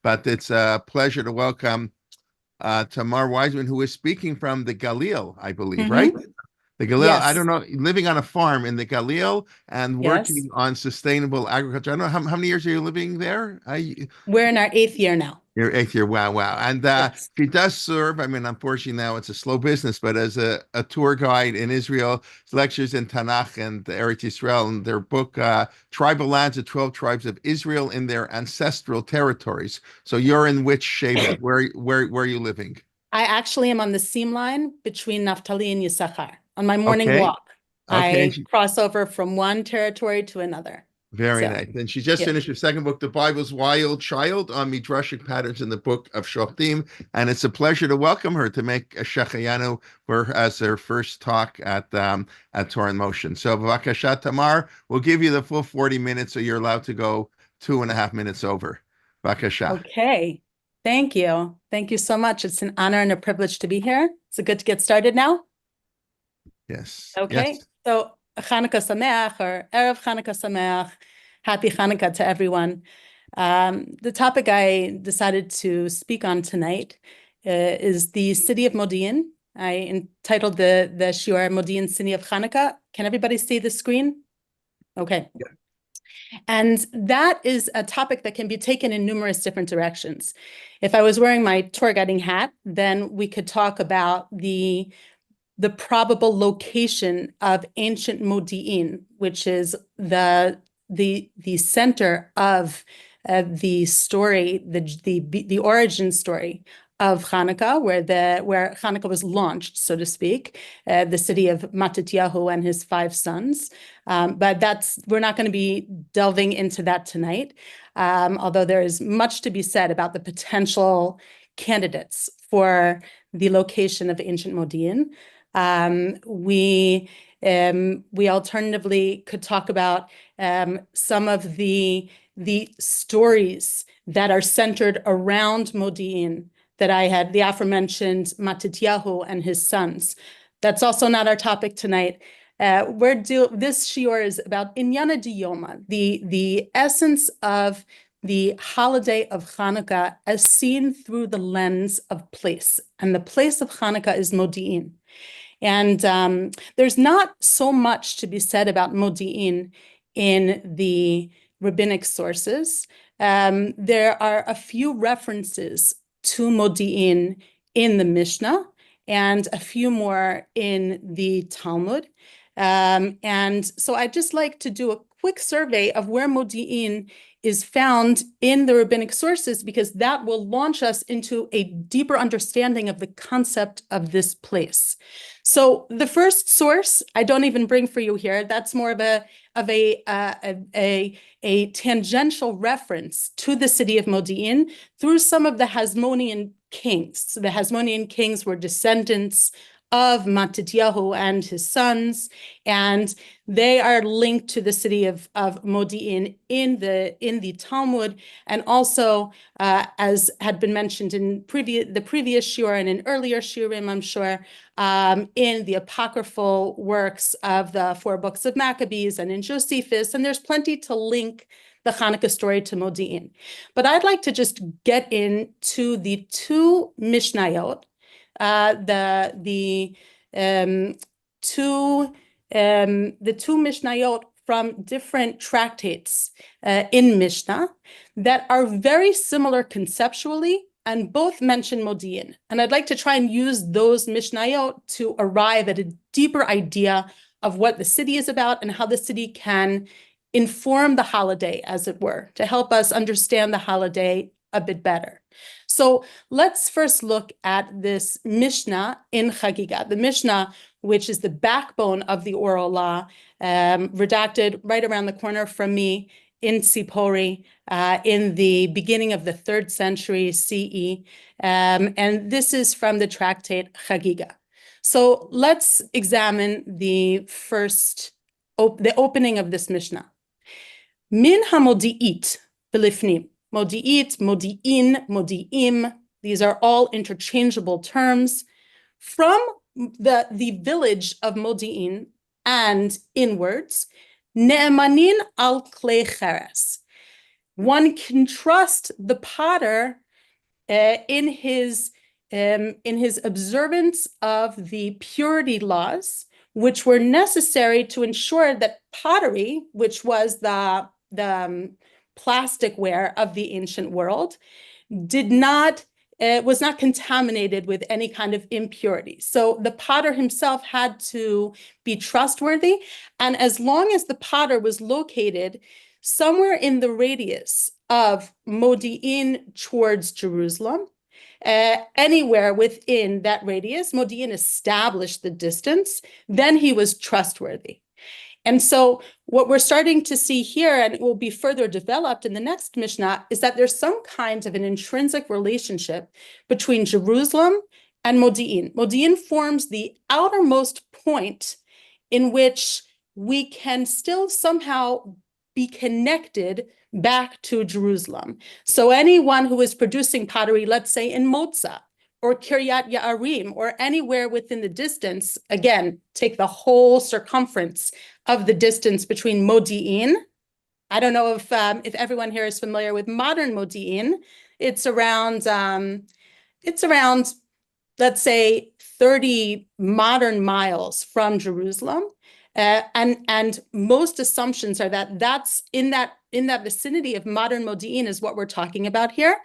but it's a pleasure to welcome Tamar Weissman, who is speaking from the Galil, I believe, right? The Galil, I Yes. don't know, living on a farm in the Galil and Yes. working on sustainable agriculture. I don't know how many years are you living there? We're in our 8th year now. Your 8th year, wow, wow. And Yes. she does serve, I mean, unfortunately now it's a slow business, but as a tour guide in Israel, lectures in Tanakh and Eretz Yisrael, and their book, Tribal Lands of 12 Tribes of Israel in Their Ancestral Territories. So you're in which Sheva? Where are you living? I actually am on the seam line between Naphtali and Yisachar. On my morning Okay. walk, Okay. I cross over from one territory to another. Very So, nice. And she just yeah. finished her second book, The Bible's Wild Child, on Midrashic Patterns in the Book of Shoftim. And it's a pleasure to welcome her to make a Shechayanu as her first talk at Torah in Motion. So, B'vakasha, Tamar, we'll give you the full 40 minutes, so you're allowed to go 2.5 minutes over. B'vakasha. Okay. Thank you. Thank you so much. It's an honor and a privilege to be here. Is it good to get started now? Yes. Okay. Yes. So, Chanukah Sameach, or Erev Chanukah Sameach. Happy Chanukah to everyone. The topic I decided to speak on tonight is the city of Modiin. I entitled the shiur Modiin, City of Chanukah. Can everybody see the screen? Okay. Yeah. And that is a topic that can be taken in numerous different directions. If I was wearing my tour guiding hat, then we could talk about the probable location of ancient Modiin, which is the center of the story, the origin story of Chanukah, where Chanukah was launched, so to speak, the city of Matityahu and his 5 sons. But we're not going to be delving into that tonight, although there is much to be said about the potential candidates for the location of ancient Modiin. We alternatively could talk about some of the stories that are centered around Modiin that I had, the aforementioned Matityahu and his sons. That's also not our topic tonight. This shiur is about Inyana Diyoma, the essence of the holiday of Chanukah as seen through the lens of place. And the place of Chanukah is Modiin. And there's not so much to be said about Modiin in the rabbinic sources. There are a few references to Modiin in the Mishnah and a few more in the Talmud. And so I'd just like to do a quick survey of where Modiin is found in the rabbinic sources, because that will launch us into a deeper understanding of the concept of this place. So the first source I don't even bring for you here. That's more of a tangential reference to the city of Modiin through some of the Hasmonean kings. So the Hasmonean kings were descendants of Matityahu and his sons, and they are linked to the city of Modiin in the Talmud, and also as had been mentioned in the previous shiur and in earlier shiurim, I'm sure, in the apocryphal works of the 4 books of Maccabees and in Josephus, and there's plenty to link the Chanukah story to Modiin. But I'd like to just get into the 2 Mishnayot, the two Mishnayot from different tractates in Mishnah that are very similar conceptually, and both mention Modiin. And I'd like to try and use those Mishnayot to arrive at a deeper idea of what the city is about and how the city can inform the holiday, as it were, to help us understand the holiday a bit better. So let's first look at this Mishnah in Chagiga, the Mishnah, which is the backbone of the oral law, redacted right around the corner from me in Tzipori in the beginning of the 3rd century CE. And this is from the tractate Chagiga. So let's examine the opening of this Mishnah. Min hamodi'it belifnim. Modi'it, Modi'in, Modi'im, these are all interchangeable terms. From the village of Modi'in and inwards, Ne'emanin al klei cheres. one can trust the potter in his observance of the purity laws, which were necessary to ensure that pottery, which was the plasticware of the ancient world, was not contaminated with any kind of impurity. So the potter himself had to be trustworthy. And as long as the potter was located somewhere in the radius of Modiin towards Jerusalem, anywhere within that radius, Modiin established the distance, then he was trustworthy. And so what we're starting to see here, and it will be further developed in the next Mishnah, is that there's some kind of an intrinsic relationship between Jerusalem and Modiin. Modiin forms the outermost point in which we can still somehow be connected back to Jerusalem. So anyone who is producing pottery, let's say in Moza, or Kiryat Ya'arim, or anywhere within the distance, again, take the whole circumference of the distance between Modiin. I don't know if everyone here is familiar with modern Modiin. It's around, let's say, 30 modern miles from Jerusalem. And most assumptions are that that's in that vicinity of modern Modiin is what we're talking about here.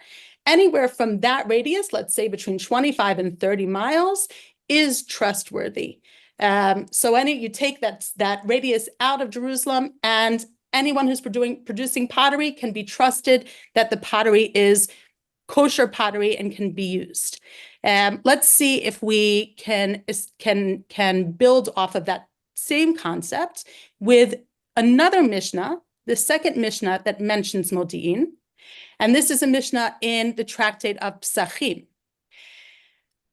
Anywhere from that radius, let's say between 25 and 30 miles, is trustworthy. So you take that radius out of Jerusalem, and anyone who's producing pottery can be trusted that the pottery is kosher pottery and can be used. Let's see if we can build off of that same concept with another Mishnah, the second Mishnah that mentions Modiin. And this is a Mishnah in the tractate of Psachim.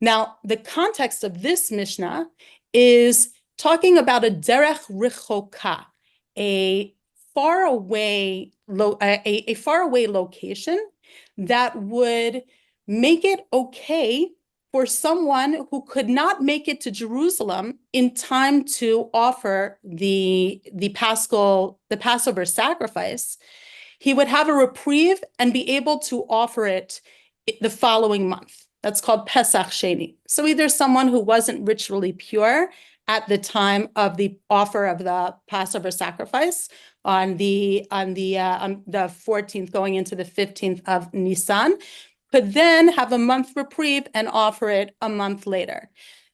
Now, the context of this Mishnah is talking about a derech richoka, a faraway location that would make it okay for someone who could not make it to Jerusalem in time to offer the Passover sacrifice. He would have a reprieve and be able to offer it the following month. That's called Pesach Sheni. So either someone who wasn't ritually pure at the time of the offer of the Passover sacrifice on the 14th going into the 15th of Nisan, could then have a month reprieve and offer it a month later.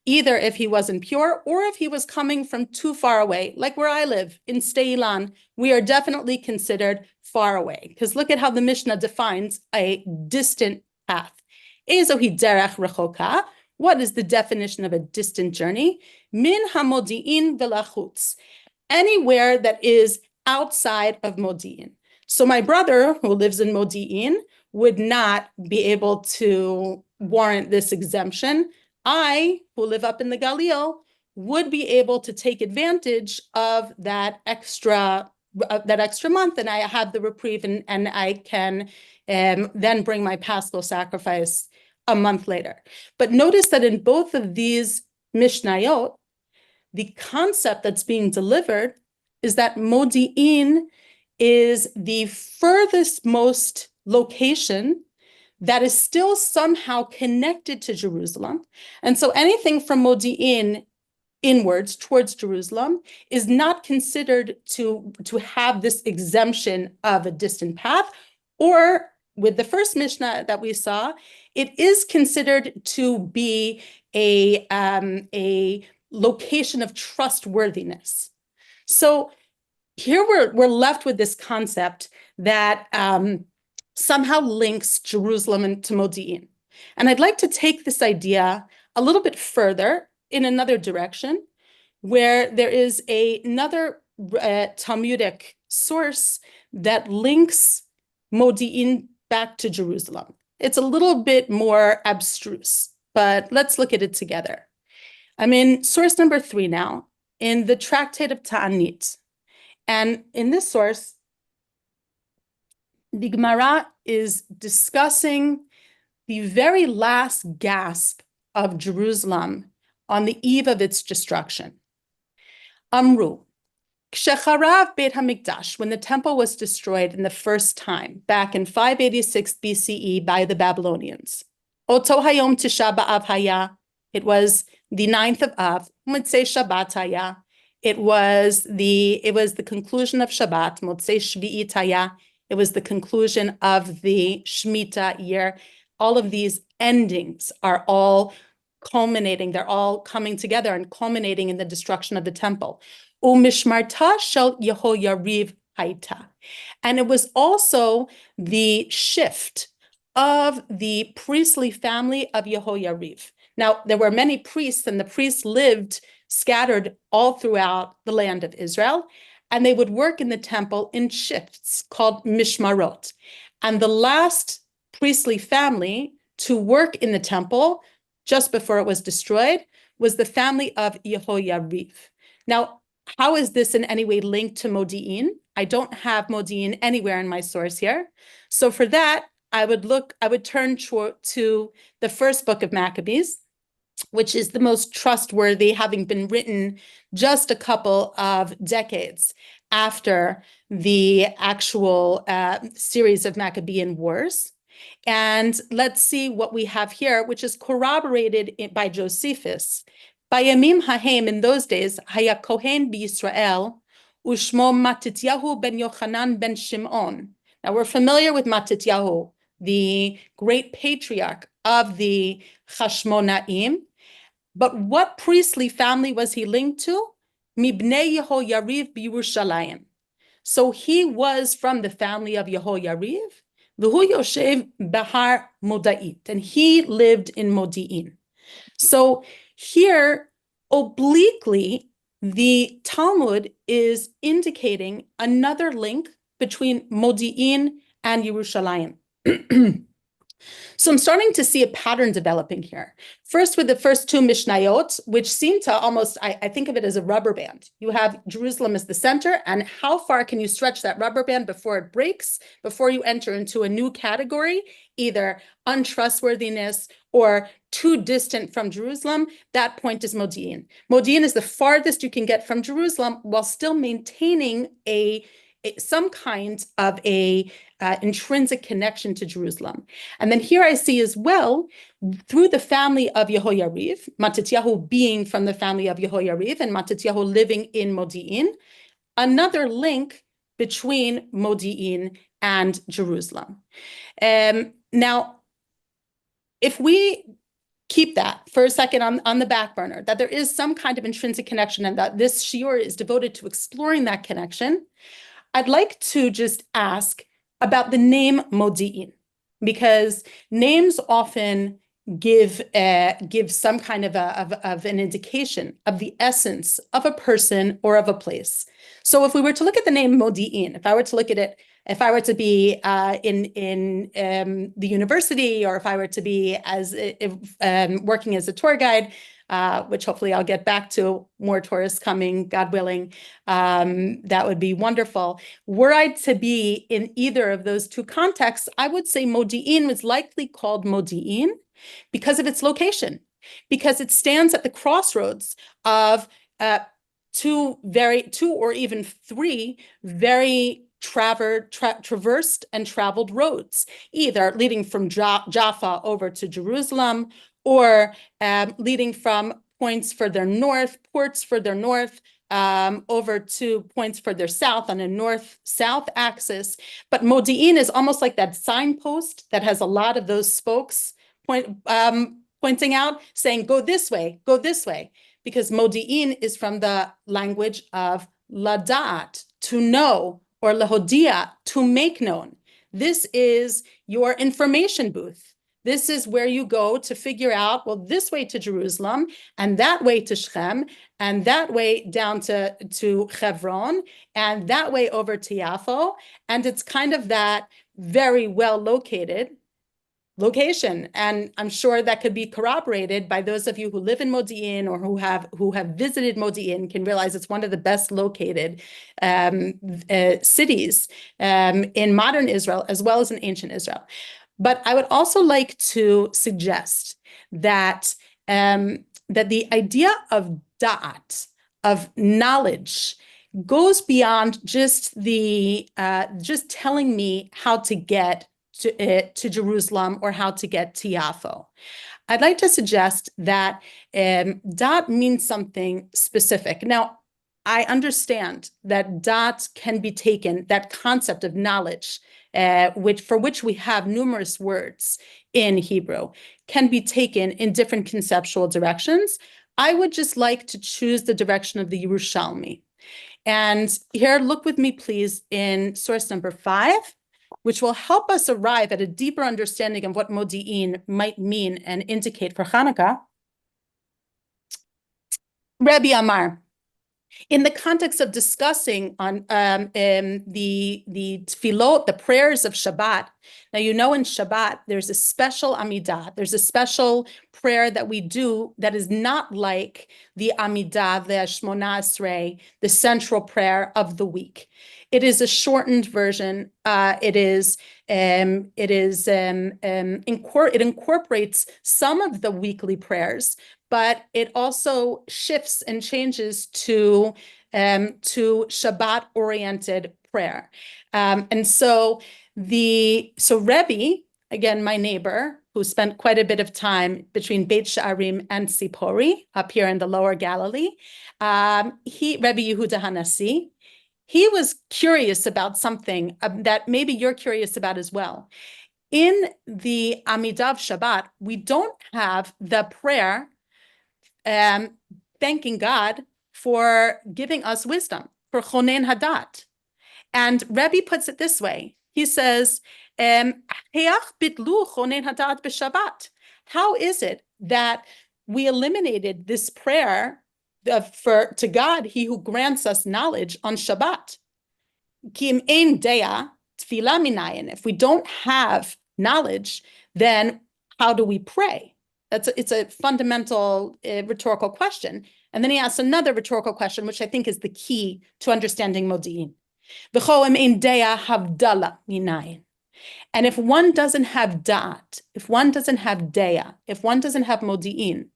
Either if he wasn't pure or if he was coming from too far away, like where I live in Steilan, we are definitely considered far away. Because look at how the Mishnah defines a distant path. Ezohi derech rechoka. What is the definition of a distant journey? Min hamodiin velachutz. Anywhere that is outside of Modiin. So my brother, who lives in Modiin, would not be able to warrant this exemption. I, who live up in the Galil, would be able to take advantage of that extra month, and I have the reprieve, and I can then bring my Paschal sacrifice a month later. But notice that in both of these Mishnayot, the concept that's being delivered is that Modiin is the furthest most location that is still somehow connected to Jerusalem. And so anything from Modiin inwards towards Jerusalem is not considered to have this exemption of a distant path. Or with the first Mishnah that we saw, it is considered to be a location of trustworthiness. So here we're left with this concept that somehow links Jerusalem to Modiin. And I'd like to take this idea a little bit further in another direction, where there is another Talmudic source that links Modiin back to Jerusalem. It's a little bit more abstruse, but let's look at it together. I'm in source number 3 now, in the tractate of Ta'anit. And in this source, the Gemara is discussing the very last gasp of Jerusalem on the eve of its destruction. Amru, Kshecharav Beit HaMikdash, when the temple was destroyed in the first time, back in 586 BCE by the Babylonians. Oto Hayom Tisha B'Av Haya, it was the 9th of Av, Motzei Shabbat Haya, it was the conclusion of Shabbat, Motzei Shvi'it Haya, it was the conclusion of the Shemitah year. All of these endings are all culminating, they're all coming together and culminating in the destruction of the temple. Umishmarta shel Yehoyariv haita. And it was also the shift of the priestly family of Yehoyariv. Now, there were many priests, and the priests lived scattered all throughout the land of Israel, and they would work in the temple in shifts called mishmarot. And the last priestly family to work in the temple just before it was destroyed was the family of Yehoyariv. Now, how is this in any way linked to Modiin? I don't have Modiin anywhere in my source here. So for that, I would turn to the first book of Maccabees, which is the most trustworthy, having been written just a couple of decades after the actual series of Maccabean wars. And let's see what we have here, which is corroborated by Josephus. Bayamim hahem, in those days, haya kohen b'Yisrael, ushmo Matityahu ben Yochanan ben Shimon. Now we're familiar with Matityahu, the great patriarch of the Chashmonaim. But what priestly family was he linked to? Mibnei Yehoyariv b'Yerushalayim. So he was from the family of Yehoyariv, V'hu Yoshev Bahar Moda'it, and he lived in Modiin. So here, obliquely, the Talmud is indicating another link between Modiin and Yerushalayim. So I'm starting to see a pattern developing here. First, with the first two Mishnayot, which seem to almost, I think of it as a rubber band. You have Jerusalem as the center, and how far can you stretch that rubber band before it breaks, before you enter into a new category, either untrustworthiness or too distant from Jerusalem? That point is Modiin. Modiin is the farthest you can get from Jerusalem while still maintaining some kind of a intrinsic connection to Jerusalem. And then here I see as well, through the family of Yehoyariv, Matityahu being from the family of Yehoyariv and Matityahu living in Modiin, another link between Modiin and Jerusalem. Now, if we keep that for a second on the back burner, that there is some kind of intrinsic connection and that this shiur is devoted to exploring that connection, I'd like to just ask about the name Modiin, because names often give some kind of an indication of the essence of a person or of a place. So if we were to look at the name Modiin, if I were to look at it, if I were to be in the university, or if I were to be working as a tour guide, which hopefully I'll get back to, more tourists coming, God willing, that would be wonderful. Were I to be in either of those two contexts, I would say Modiin was likely called Modiin because of its location, because it stands at the crossroads of two or even three very traversed and traveled roads, either leading from Jaffa over to Jerusalem, or leading from ports further north, over to points further south on a north-south axis. But Modiin is almost like that signpost that has a lot of those spokes pointing out, saying, go this way, because Modiin is from the language of ladat, to know, or lahodia, to make known. This is your information booth. This is where you go to figure out, well, this way to Jerusalem, and that way to Shechem, and that way down to Hebron, and that way over to Yaffo. And it's kind of that very well located location. And I'm sure that could be corroborated by those of you who live in Modiin or who have visited Modiin, can realize it's one of the best located cities in modern Israel, as well as in ancient Israel. But I would also like to suggest that that the idea of da'at, of knowledge, goes beyond just just telling me how to get to Jerusalem or how to get to Yaffo. I'd like to suggest that dot means something specific. Now, I understand that dot can be taken, that concept of knowledge, for which we have numerous words in Hebrew, can be taken in different conceptual directions. I would just like to choose the direction of the Yerushalmi. And here, look with me, please, in source number 5, which will help us arrive at a deeper understanding of what Modiin might mean and indicate for Chanukah. Rabbi Amar, in the context of discussing on the tefillot, the prayers of Shabbat. Now, you know, in Shabbat, there's a special Amidah. There's a special prayer that we do that is not like the Amidah, the Shmona Esrei, the central prayer of the week. It is a shortened version. It incorporates some of the weekly prayers, but it also shifts and changes to Shabbat-oriented prayer. And so Rebbe, again, my neighbor, who spent quite a bit of time between Beit Sha'arim and Sipori, up here in the Lower Galilee, Rebbe Yehuda Hanassi, he was curious about something that maybe you're curious about as well. In the Amidah of Shabbat, we don't have the prayer thanking God for giving us wisdom, for Chonen Hadat. And Rebbe puts it this way. He says, Heach bitlu Chonen Hadat b'Shabbat. How is it that we eliminated this prayer to God, he who grants us knowledge, on Shabbat? Ki im ein dea tefillah minayin. If we don't have knowledge, then how do we pray? It's a fundamental rhetorical question. And then he asks another rhetorical question, which I think is the key to understanding Modiin. V'cho im ein dea havdalah minayin. And if one doesn't have da'at, if one doesn't have dea, if one doesn't have Modiin,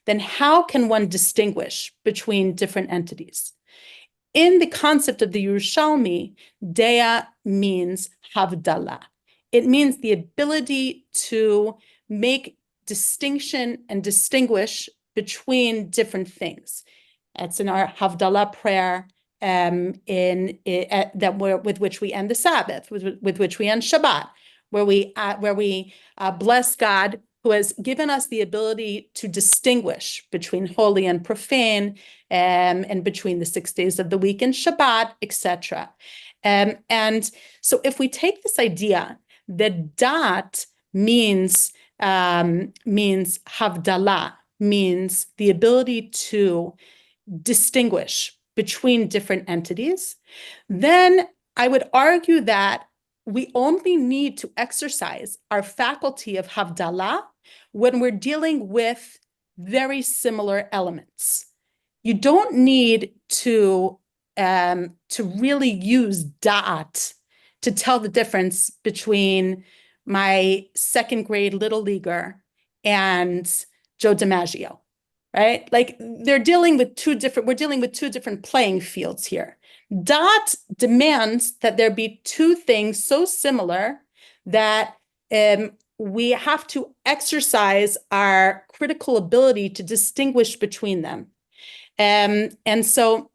then how can one distinguish between different entities? In the concept of the Yerushalmi, dea means havdalah. It means the ability to make distinction and distinguish between different things. That's in our Havdalah prayer, with which we end the Sabbath, with which we end Shabbat, where we bless God, who has given us the ability to distinguish between holy and profane, and between the 6 days of the week and Shabbat, etc. And so, if we take this idea that dat means havdalah, means the ability to distinguish between different entities, then I would argue that we only need to exercise our faculty of havdalah when we're dealing with very similar elements. You don't need to really use da'at to tell the difference between my second grade little leaguer and Joe DiMaggio, right? Like we're dealing with two different playing fields here. Dot demands that there be two things so similar that we have to exercise our critical ability to distinguish between them. And so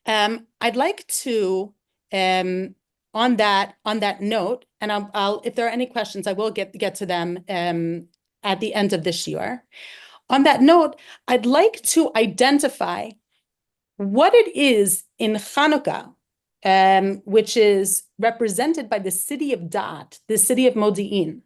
I'd like to, on that note, and I'll if there are any questions, I will get to them at the end of this year. On that note, I'd like to identify what it is in Chanukah, which is represented by the city of Da'at, the city of Modiin,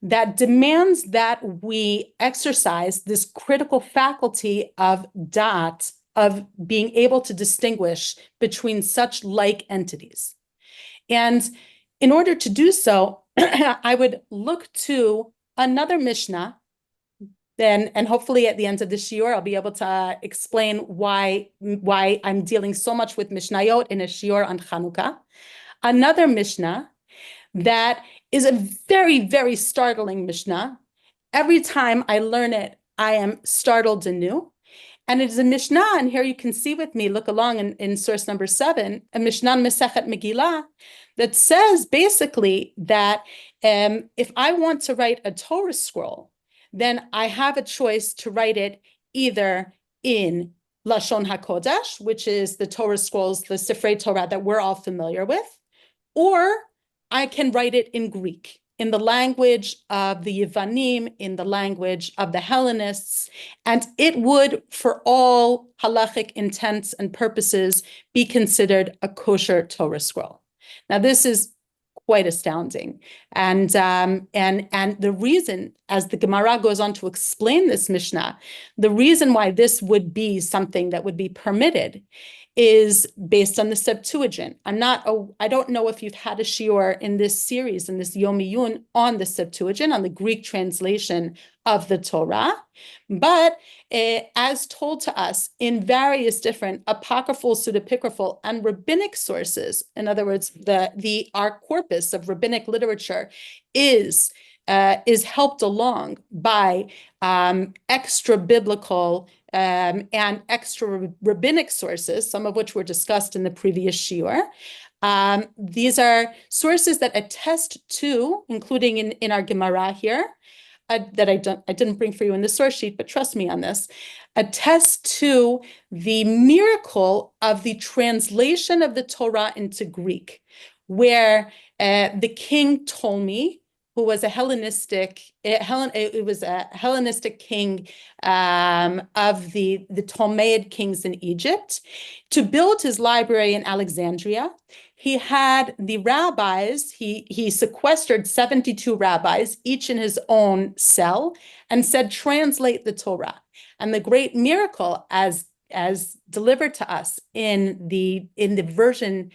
that demands that we exercise this critical faculty of Da'at, of being able to distinguish between such like entities. And in order to do so, I would look to another Mishnah, and hopefully at the end of this year, I'll be able to explain why I'm dealing so much with Mishnayot in a shiur on Chanukah. Another Mishnah that is a very, very startling Mishnah. Every time I learn it, I am startled anew. And it is a Mishnah, and here you can see with me, look along in source number 7, a Mishnah Mesechet Megillah, that says basically that if I want to write a Torah scroll, then I have a choice to write it either in Lashon HaKodesh, which is the Torah scrolls, the Sifrei Torah that we're all familiar with, or I can write it in Greek, in the language of the Yevanim, in the language of the Hellenists, and it would, for all halachic intents and purposes, be considered a kosher Torah scroll. Now, this is quite astounding. And the reason, as the Gemara goes on to explain this Mishnah, the reason why this would be something that would be permitted is based on the Septuagint. I don't know if you've had a shiur in this series, in this Yom Iyun, on the Septuagint, on the Greek translation of the Torah, but as told to us in various different apocryphal, pseudepigraphal, and rabbinic sources, in other words, our corpus of rabbinic literature is helped along by extra biblical and extra rabbinic sources, some of which were discussed in the previous shiur. These are sources that attest to, including in our Gemara here, that I didn't bring for you in the source sheet, but trust me on this, attest to the miracle of the translation of the Torah into Greek, where the king Ptolemy, who was a Hellenistic king of the Ptolemaic kings in Egypt, to build his library in Alexandria. He had the rabbis, he sequestered 72 rabbis, each in his own cell, and said, translate the Torah. And the great miracle, as delivered to us in the version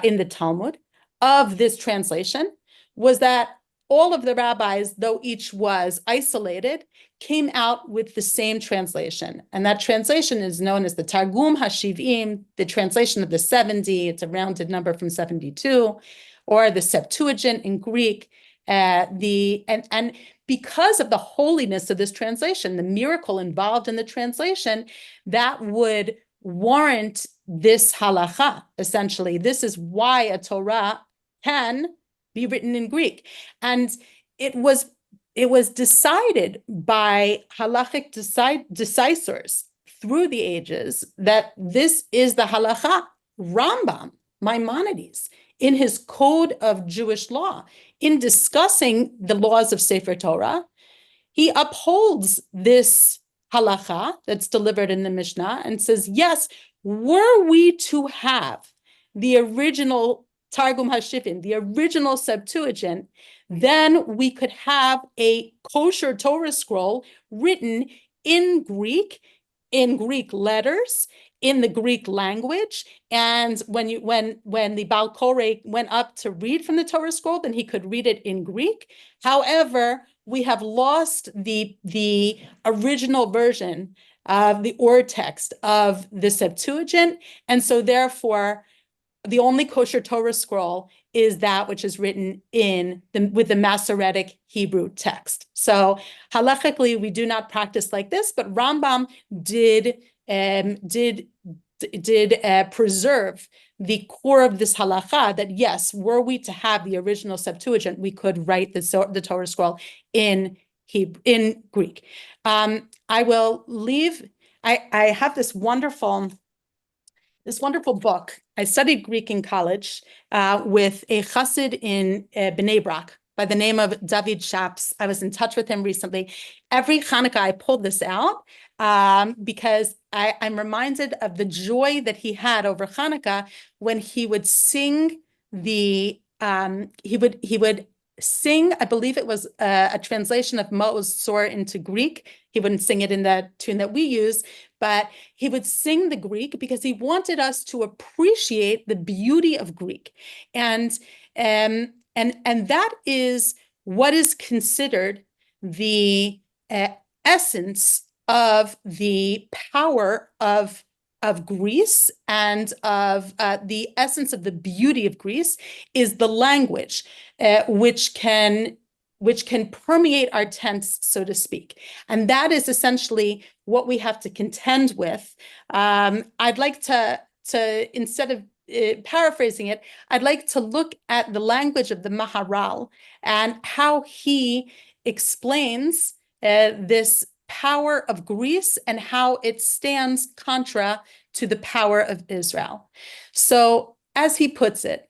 in the Talmud of this translation, was that all of the rabbis, though each was isolated, came out with the same translation. And that translation is known as the Targum HaShivim, the translation of the 70, it's a rounded number from 72, or the Septuagint in Greek. And because of the holiness of this translation, the miracle involved in the translation, that would warrant this halacha, essentially. This is why a Torah can be written in Greek. And it was decided by halachic decisors through the ages that this is the halacha. Rambam, Maimonides, in his Code of Jewish Law, in discussing the laws of Sefer Torah, he upholds this halacha that's delivered in the Mishnah and says, yes, were we to have the original Targum HaShivim, the original Septuagint, then we could have a kosher Torah scroll written in Greek letters, in the Greek language. And when the Baal Koreh went up to read from the Torah scroll, then he could read it in Greek. However, we have lost the original version of the Or text of the Septuagint, and so therefore, the only kosher Torah scroll is that which is written with the Masoretic Hebrew text. So halachically, we do not practice like this, but Rambam did preserve the core of this halacha that yes, were we to have the original Septuagint, we could write the Torah scroll in Greek. I will leave. I have this wonderful book. I studied Greek in college with a chassid in Bnei Brak by the name of David Shaps. I was in touch with him recently. Every Chanukah, I pulled this out because I'm reminded of the joy that he had over Chanukah when he would sing he would sing, I believe it was a translation of Maoz Tzor into Greek. He wouldn't sing it in the tune that we use, but he would sing the Greek because he wanted us to appreciate the beauty of Greek. And that is what is considered the essence of the power of Greece and of the essence of the beauty of Greece is the language, which can which can permeate our tents, so to speak. And that is essentially what we have to contend with. I'd like to instead of paraphrasing it, I'd like to look at the language of the Maharal and how he explains this power of Greece and how it stands contra to the power of Israel. So, as he puts it,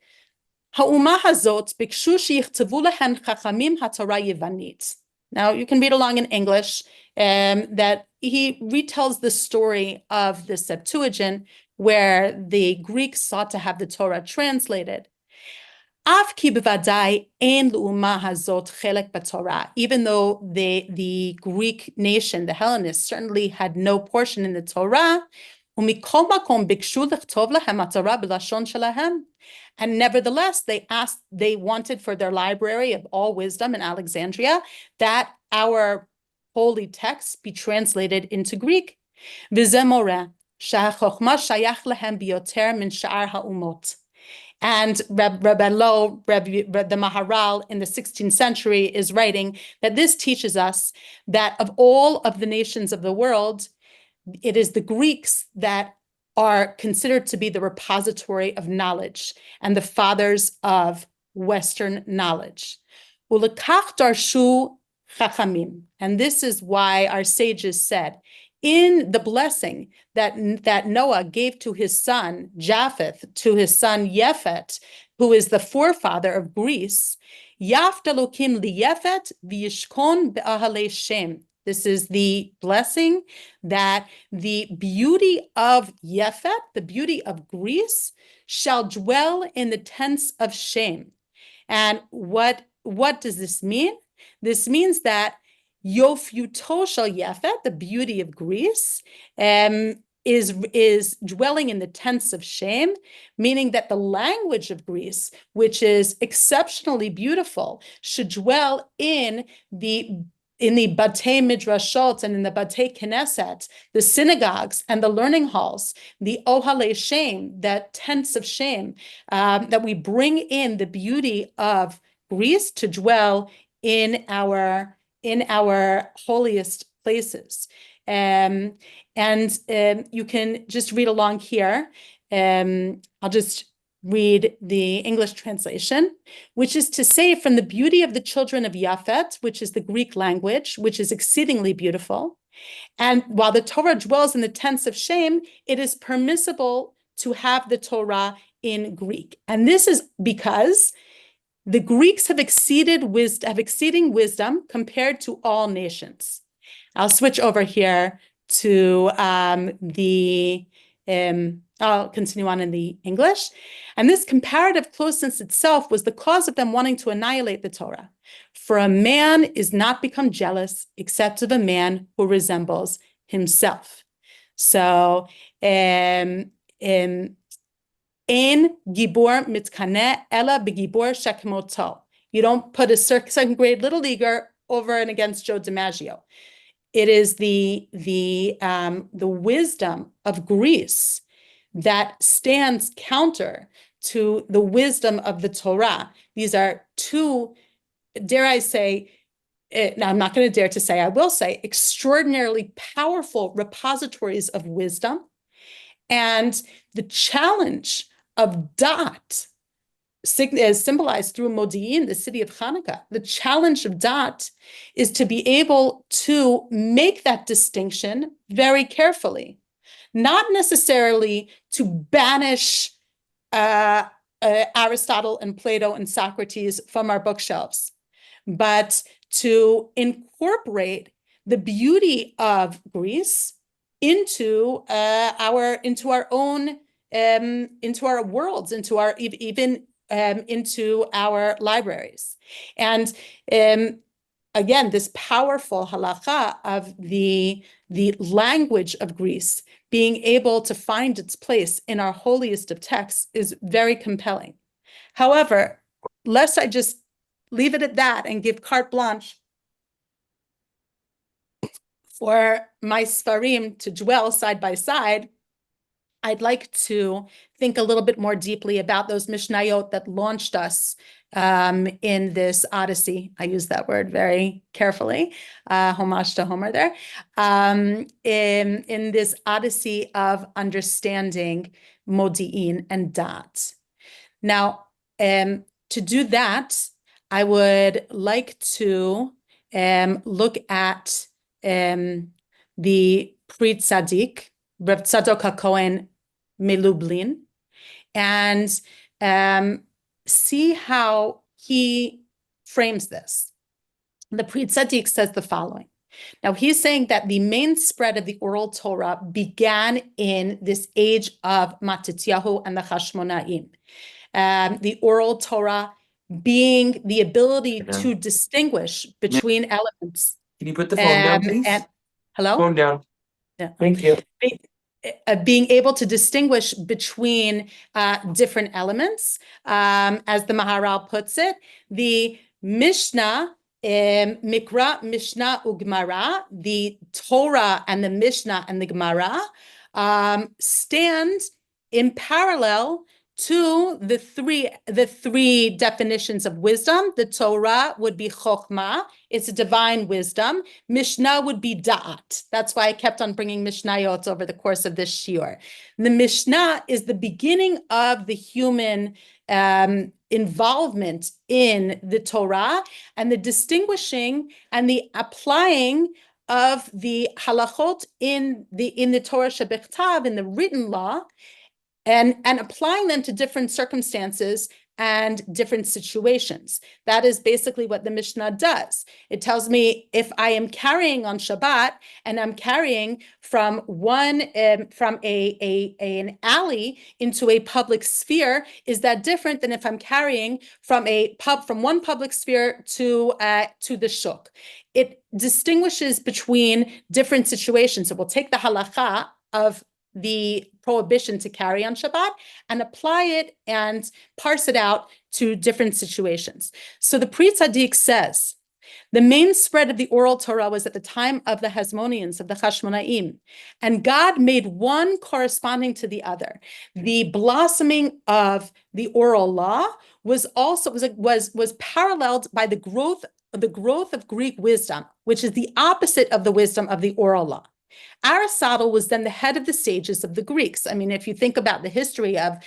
האומה הזאת ביקשו שיכתבו להן חכמים התורה יוונית. Now, you can read along in English that he retells the story of the Septuagint where the Greeks sought to have the Torah translated. אף כי בוודאי אין לאומה הזאת חלק בתורה, even though the Greek nation, the Hellenists, certainly had no portion in the Torah, ומכל מקום ביקשו לכתוב להם התורה בלשון שלהם. And nevertheless, they wanted for their library of all wisdom in Alexandria that our holy texts be translated into Greek. וזה מורה שהחוכמה שייך להם ביותר מן שאר האומות. And Rabbi Lo, the Maharal in the 16th century is writing that this teaches us that of all of the nations of the world, it is the Greeks that are considered to be the repository of knowledge and the fathers of Western knowledge. Ulekach darshu chachamim. And this is why our sages said, in the blessing that Noah gave to his son Japheth, to his son Yefet, who is the forefather of Greece, Yaf Elokim liyefet v'yishkon be'ahalei Shem. This is the blessing that the beauty of Yefet, the beauty of Greece, shall dwell in the tents of Shem. And what does this mean? This means that Yofyuto shel Yefet, the beauty of Greece, is dwelling in the tents of Shem, meaning that the language of Greece, which is exceptionally beautiful, should dwell in the Batei Midrashot and in the Batei Knesset, the synagogues and the learning halls, the Ohalei Shem, the tents of Shem, that we bring in the beauty of Greece to dwell in our holiest places. And you can just read along here. I'll just read the English translation, which is to say, from the beauty of the children of Yafet, which is the Greek language, which is exceedingly beautiful. And while the Torah dwells in the tents of Shem, it is permissible to have the Torah in Greek. And this is because the Greeks have exceeding wisdom compared to all nations. I'll switch over here to I'll continue on in the English. And this comparative closeness itself was the cause of them wanting to annihilate the Torah. For a man is not become jealous except of a man who resembles himself. So, Ein gibor mitkane ela begibor shekmoto. You don't put a second grade little leaguer over and against Joe DiMaggio. It is the wisdom of Greece that stands counter to the wisdom of the Torah. These are two, dare I say, now I'm not going to dare to say, I will say, extraordinarily powerful repositories of wisdom. And the challenge of Dat, as symbolized through Modiin, the city of Chanukah, the challenge of Dat is to be able to make that distinction very carefully, not necessarily to banish Aristotle and Plato and Socrates from our bookshelves, but to incorporate the beauty of Greece into our own into our worlds, into our even into our libraries. And again, this powerful halakha of the language of Greece being able to find its place in our holiest of texts is very compelling. However, lest I just leave it at that and give carte blanche for my Sfarim to dwell side by side, I'd like to think a little bit more deeply about those Mishnayot that launched us in this Odyssey. I use that word very carefully, homage to Homer there, in this Odyssey of understanding Modiin and Dat. Now, to do that, I would like to look at the Pri Tzaddik, Rav Tzadok HaKohen Melublin, and see how he frames this. The Pri Tzaddik says the following. Now, he's saying that the main spread of the oral Torah began in this age of Matityahu and the Hashmonaim. The oral Torah being the ability to distinguish between elements. Can you put the phone down, please? Hello? Phone down. Yeah. Thank you. Being able to distinguish between different elements, as the Maharal puts it, the Mishnah, Mikra, Mishnah, Ugmara, the Torah and the Mishnah and the Gemara stand in parallel to the three definitions of wisdom. The Torah would be Chokhmah, it's a divine wisdom. Mishnah would be Da'at. That's why I kept on bringing Mishnayot over the course of this shiur. The Mishnah is the beginning of the human involvement in the Torah and the distinguishing and the applying of the halachot in the Torah Shebichtav, in the written law, and applying them to different circumstances and different situations. That is basically what the Mishnah does. It tells me if I am carrying on Shabbat and I'm carrying from an alley into a public sphere, is that different than if I'm carrying from one public sphere to the shuk? It distinguishes between different situations. So we'll take the halacha of the prohibition to carry on Shabbat and apply it and parse it out to different situations. So the Pri Tzaddik says, the main spread of the oral Torah was at the time of the Hasmoneans, of the Hashmonaim, and God made one corresponding to the other. The blossoming of the oral law was paralleled by the growth of Greek wisdom, which is the opposite of the wisdom of the oral law. Aristotle was then the head of the sages of the Greeks. I mean, if you think about the history of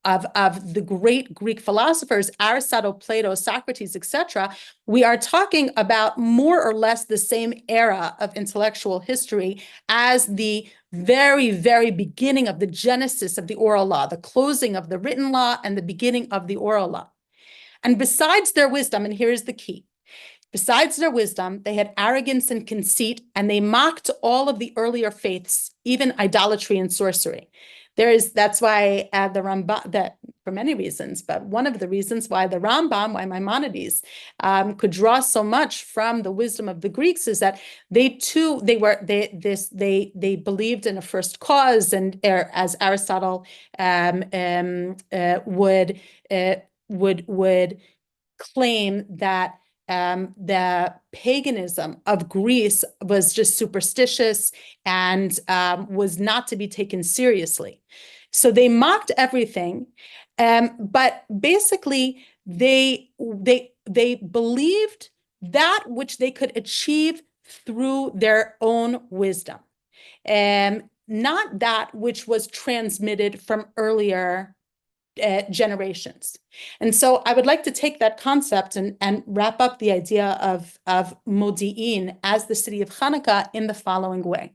the great Greek philosophers, Aristotle, Plato, Socrates, etc., we are talking about more or less the same era of intellectual history as the very, very beginning of the genesis of the oral law, the closing of the written law and the beginning of the oral law. And besides their wisdom, and here's the key, besides their wisdom, they had arrogance and conceit, and they mocked all of the earlier faiths, even idolatry and sorcery. That's why the Rambam, that for many reasons, but one of the reasons why the Rambam, why Maimonides could draw so much from the wisdom of the Greeks is that they believed in a first cause, and as Aristotle would claim that the paganism of Greece was just superstitious and was not to be taken seriously. So they mocked everything, but basically they believed that which they could achieve through their own wisdom, not that which was transmitted from earlier generations. And so I would like to take that concept and wrap up the idea of Modiin as the city of Chanukah in the following way.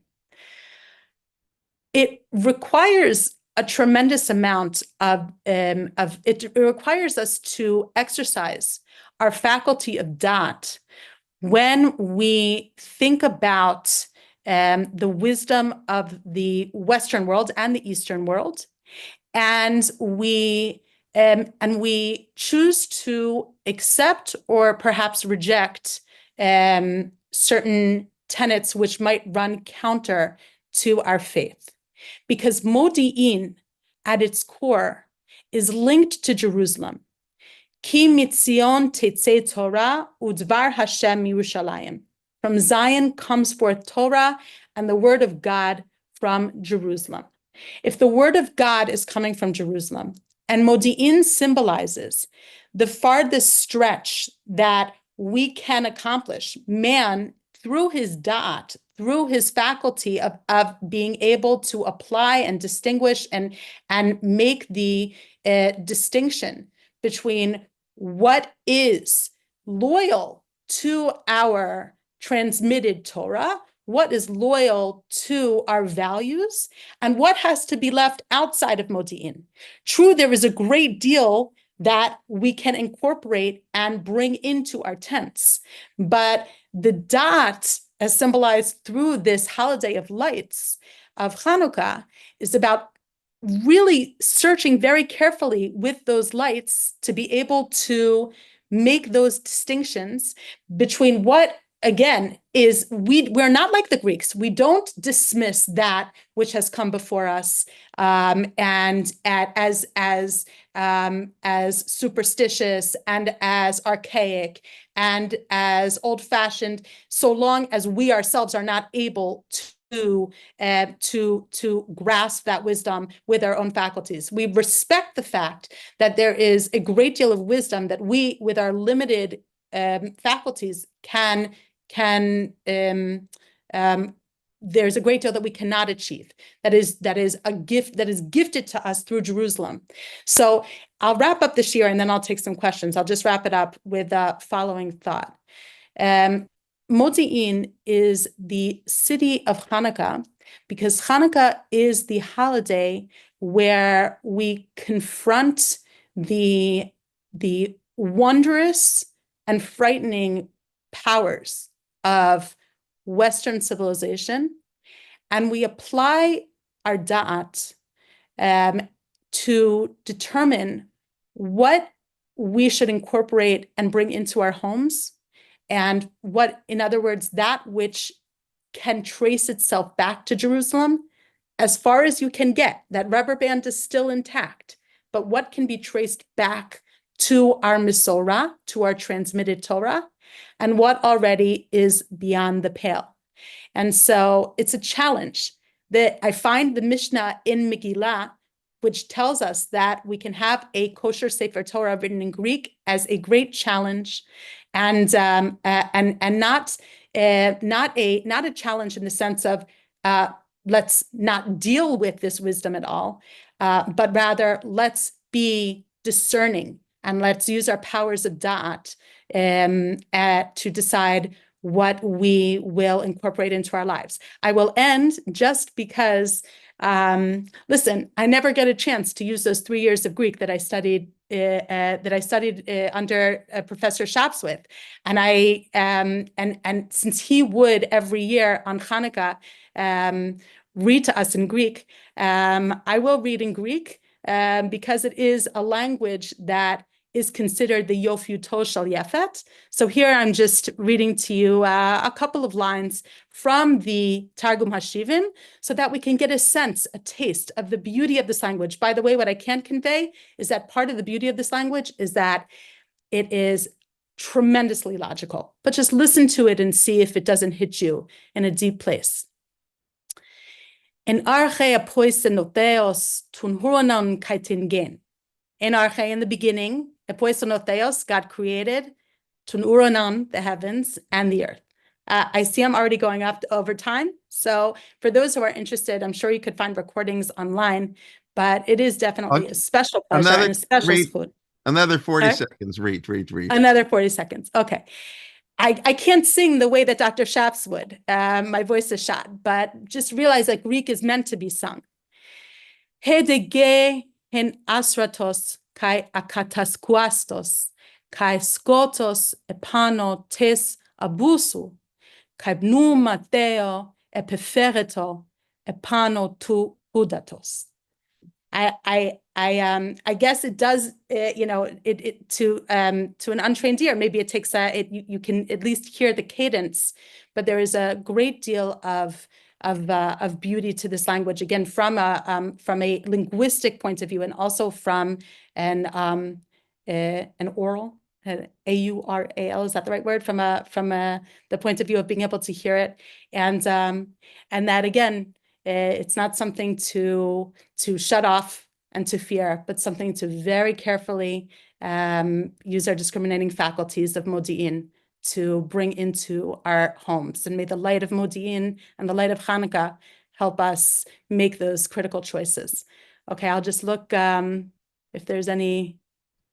It requires a tremendous amount it requires us to exercise our faculty of dat when we think about the wisdom of the Western world and the Eastern world. And we choose to accept or perhaps reject certain tenets which might run counter to our faith. Because Modiin, at its core, is linked to Jerusalem. Ki mitzion tetzei Torah udvar Hashem Yerushalayim. From Zion comes forth Torah and the word of God from Jerusalem. If the word of God is coming from Jerusalem, and Modiin symbolizes the farthest stretch that we can accomplish, man, through his dot, through his faculty of being able to apply and distinguish and make the distinction between what is loyal to our transmitted Torah, what is loyal to our values, and what has to be left outside of Modiin. True, there is a great deal that we can incorporate and bring into our tents, but the dot, as symbolized through this holiday of lights of Chanukah, is about really searching very carefully with those lights to be able to make those distinctions between what, again, is we're not like the Greeks. We don't dismiss that which has come before us as superstitious and as archaic and as old-fashioned, so long as we ourselves are not able to grasp that wisdom with our own faculties. We respect the fact that there is a great deal of wisdom that we, with our limited faculties, there's a great deal that we cannot achieve. That is a gift that is gifted to us through Jerusalem. So I'll wrap up this year and then I'll take some questions. I'll just wrap it up with the following thought. Modiin is the city of Chanukah because Chanukah is the holiday where we confront the wondrous and frightening powers of Western civilization, and we apply our da'at to determine what we should incorporate and bring into our homes, and what, in other words, that which can trace itself back to Jerusalem as far as you can get. That rubber band is still intact, but what can be traced back to our Misorah, to our transmitted Torah, and what already is beyond the pale. And so it's a challenge that I find the Mishnah in Megillah, which tells us that we can have a kosher Sefer Torah written in Greek, as a great challenge, and not a challenge in the sense of let's not deal with this wisdom at all, but rather let's be discerning and let's use our powers of da'at to decide what we will incorporate into our lives. I will end just because, listen, I never get a chance to use those 3 years of Greek that I studied under Professor Shapswith, and since he would every year on Hanukkah read to us in Greek, I will read in Greek because it is a language that is considered the Yofiuto Shel Yefet. So here I'm just reading to you a couple of lines from the Targum Hashivim so that we can get a sense, a taste of the beauty of this language. By the way, what I can't convey is that part of the beauty of this language is that it is tremendously logical. But just listen to it and see if it doesn't hit you in a deep place. En arche apoisenotheos tun huronon kaitingen. En arche, in the beginning, Epoisonotheos, God created, Tun Uranon, the heavens, and the earth. I see I'm already going up over time. So for those who are interested, I'm sure you could find recordings online, but it is definitely a special pleasure and a special food. Another 40 seconds. Read. Another 40 seconds. Okay. I can't sing the way that Dr. Shaps would. My voice is shot, but just realize that Greek is meant to be sung. Hedege hen asratos kai akataskuastos, kai skotos epano tes abusu, kai pneumateo epifereto epano tu udatos. I guess it does, it to an untrained ear, maybe it takes you can at least hear the cadence, but there is a great deal of beauty to this language, again, from a linguistic point of view, and also from an oral, A-U-R-A-L, is that the right word? From the point of view of being able to hear it, and that, again, It's not something to shut off and to fear, but something to very carefully use our discriminating faculties of Modiin to bring into our homes. And may the light of Modiin and the light of Chanukah help us make those critical choices. Okay, I'll just look if there's any.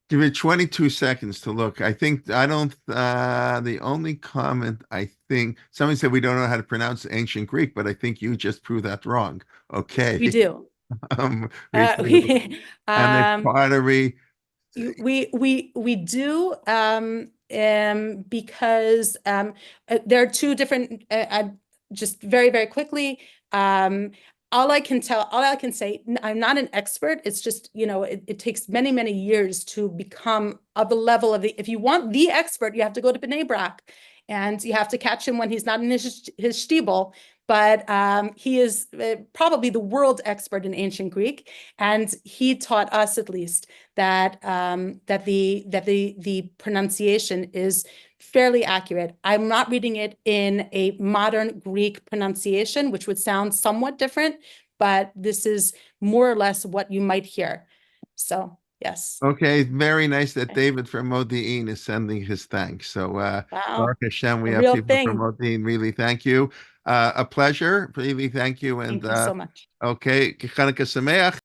Give it 22 seconds to look. The only comment, I think, somebody said we don't know how to pronounce ancient Greek, but I think you just proved that wrong. Okay. We do. And the pottery. We do because there are two different just very, very quickly. All I can say, I'm not an expert. It's just, it takes many, many years to become of the level of if you want the expert, you have to go to Bnei Brak and you have to catch him when he's not in his shtibel. But he is probably the world expert in ancient Greek, and he taught us at least that the pronunciation is fairly accurate. I'm not reading it in a modern Greek pronunciation, which would sound somewhat different, but this is more or less what you might hear. So, yes. Okay, very nice that David from Modiin is sending his thanks. So, Wow. Baruch Hashem, we A have real people from thing. Modiin. Really, thank you. A pleasure. Really, thank you. And Thank you so much. okay, Chanukah Sameach.